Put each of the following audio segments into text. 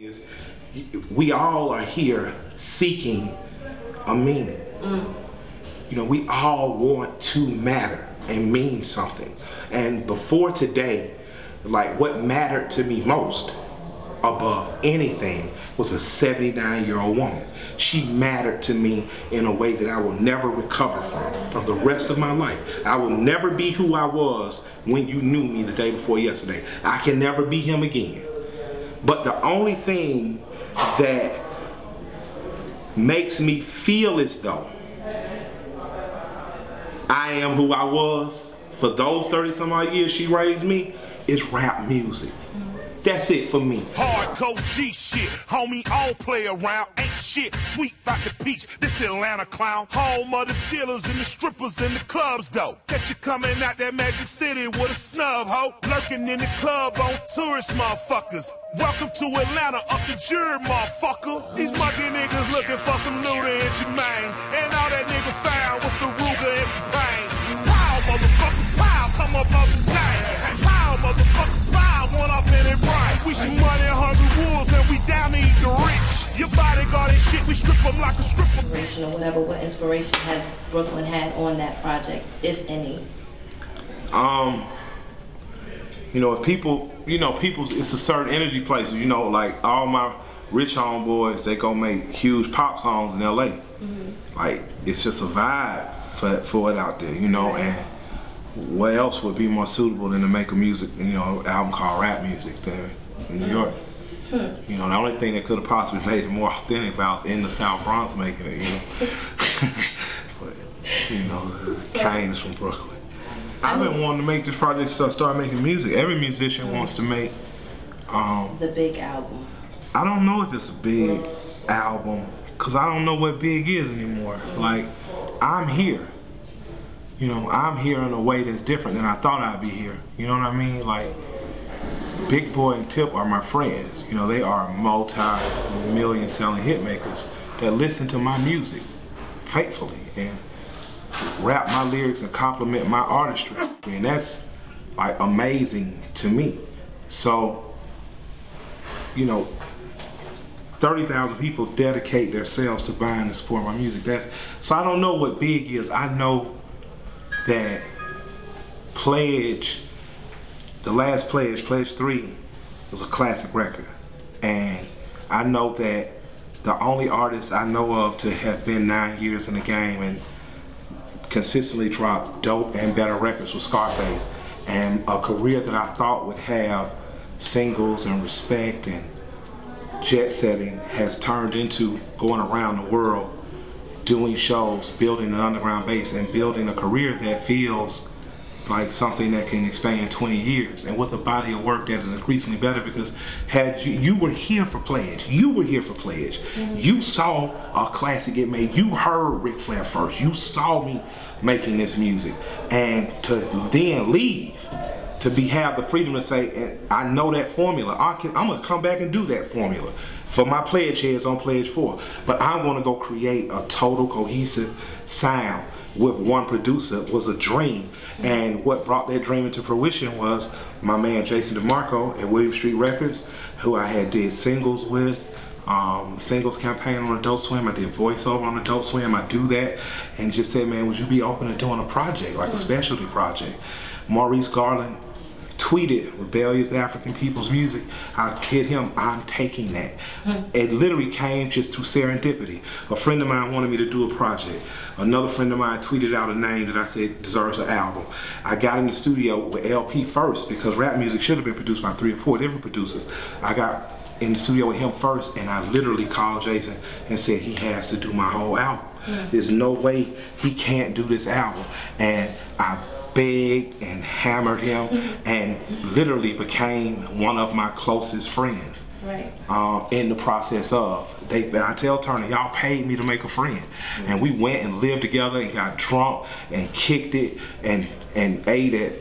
is we all are here seeking a meaning. You know, we all want to matter and mean something. And before today, like what mattered to me most above anything was a 79-year-old woman. She mattered to me in a way that I will never recover from the rest of my life. I will never be who I was when you knew me the day before yesterday. I can never be him again. But the only thing that makes me feel as though I am who I was for those 30-some-odd years she raised me is rap music. That's it for me. Hardcore G shit, homie, all play around, ain't shit, sweet like the peach, this Atlanta clown. Home of the dealers and the strippers in the clubs though. Catch you coming out that Magic City with a snub hoe. Lurking in the club on tourist motherfuckers. Welcome to Atlanta, up the jury motherfucker. These monkey niggas looking for some Luda and Jermaine. And all that nigga found was some Ruger and some pain. Pow, motherfucker, pow, come up off the chain. Pow, motherfucker, pow. One off in it right. We some money hungry wolves and we down to eat the rich. Your bodyguard and shit, we strip them like a stripper. Inspiration or whatever, what inspiration has Brooklyn had on that project, if any? You know, if people, it's a certain energy places, you know, like all my rich homeboys, they go make huge pop songs in LA. Like, it's just a vibe for it out there, you know, and what else would be more suitable than to make a music, album called rap music there in New York? You know, the only thing that could have possibly made it more authentic if I was in the South Bronx making it, But, Kane is from Brooklyn. I've been wanting to make this project, so I started making music. Every musician wants to make the big album. I don't know if it's a big album, because I don't know what big is anymore. Like, I'm here. You know, I'm here in a way that's different than I thought I'd be here. You know what I mean? Like, Big Boy and Tip are my friends. You know, they are multi-million selling hit makers that listen to my music faithfully and rap my lyrics and compliment my artistry. And that's, like, amazing to me. So, 30,000 people dedicate themselves to buying and supporting my music. So I don't know what big is. I know that Pledge, the last Pledge 3, was a classic record. And I know that the only artist I know of to have been 9 years in the game and consistently drop dope and better records was Scarface. And a career that I thought would have singles and respect and jet setting has turned into going around the world doing shows, building an underground base, and building a career that feels like something that can expand 20 years, and with a body of work that is increasingly better, because had you were here for Pledge. You saw a classic get made. You heard Ric Flair first. You saw me making this music, and to then leave, to have the freedom to say, I know that formula. I'm gonna come back and do that formula for my Pledge heads on Pledge 4. But I'm gonna go create a total cohesive sound with one producer was a dream. And what brought that dream into fruition was my man Jason DeMarco at William Street Records, who I had did singles with, singles campaign on Adult Swim. I did voiceover on Adult Swim. I do that, and just said, man, would you be open to doing a project, like a specialty project? Maurice Garland tweeted Rebellious African Peoples music. I hit him, I'm taking that. It literally came just through serendipity. A friend of mine wanted me to do a project. Another friend of mine tweeted out a name that I said deserves an album. I got in the studio with R.A.P first, because rap music should have been produced by 3 or 4 different producers. I got in the studio with him first, and I literally called Jason and said he has to do my whole album. There's no way he can't do this album. And I begged and hammered him, and literally became one of my closest friends. Right. In the process of, I tell Turner, y'all paid me to make a friend. And we went and lived together and got drunk and kicked it and ate at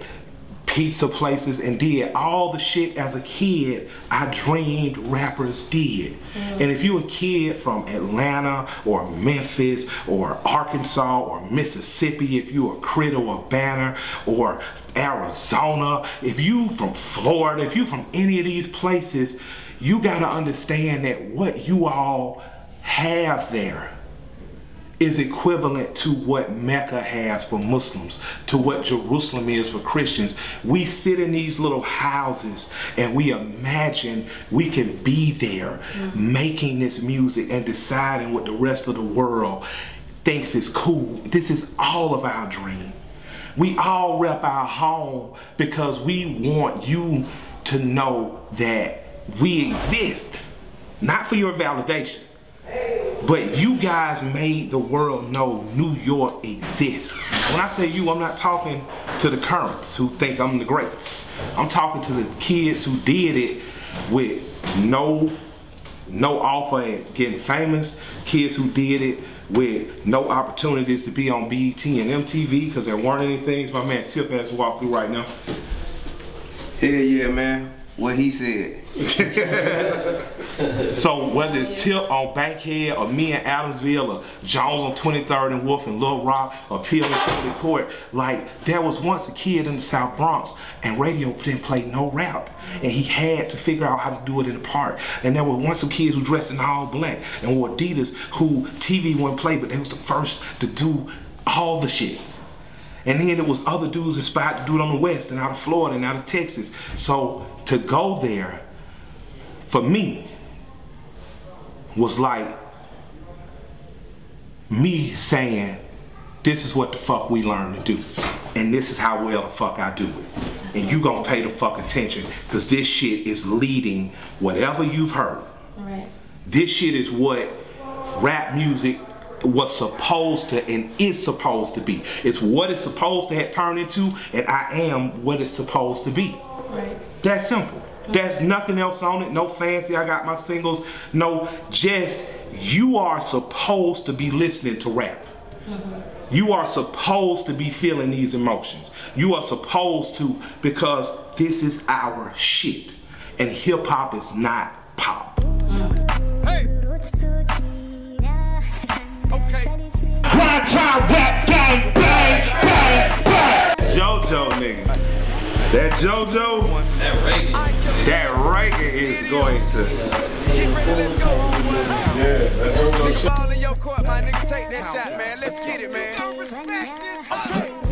pizza places and did all the shit as a kid I dreamed rappers did. And if you're a kid from Atlanta or Memphis or Arkansas or Mississippi, if you're a Krit or a Banner or Arizona, if you from Florida, if you from any of these places, you gotta understand that what you all have there is equivalent to what Mecca has for Muslims, to what Jerusalem is for Christians. We sit in these little houses and we imagine we can be there making this music and deciding what the rest of the world thinks is cool. This is all of our dream. We all rep our home because we want you to know that we exist, not for your validation. But you guys made the world know New York exists. When I say you, I'm not talking to the currents who think I'm the greats. I'm talking to the kids who did it with no offer at getting famous, kids who did it with no opportunities to be on BET and MTV because there weren't any things my man Tip has to walk through right now. Hell yeah, man. What he said. So whether it's Tip on Bankhead or me in Adamsville or Jones on 23rd and Wolf and Little Rock or Peel and Philly Court, like there was once a kid in the South Bronx and radio didn't play no rap and he had to figure out how to do it in the park. And there were once some kids who dressed in all black and wore Adidas who TV wouldn't play, but they was the first to do all the shit. And then there was other dudes inspired to do it on the West and out of Florida and out of Texas. So to go there, for me, was like me saying, this is what the fuck we learn to do. And this is how well the fuck I do it. And you gonna pay the fuck attention, because this shit is leading whatever you've heard. Right. This shit is what rap music was supposed to and is supposed to be. It's what it's supposed to have turned into, and I am what it's supposed to be. Right. That's simple. There's nothing else on it, no fancy, I got my singles, no, just you are supposed to be listening to rap. You are supposed to be feeling these emotions. You are supposed to, because this is our shit. And hip hop is not pop. Hey! Okay. Prime time rap gang, bang, bang, bang. JoJo nigga. That JoJo, that reggae is going to. Ball in your court, my nigga, take that shot, man. Let's get it, man. Respect this.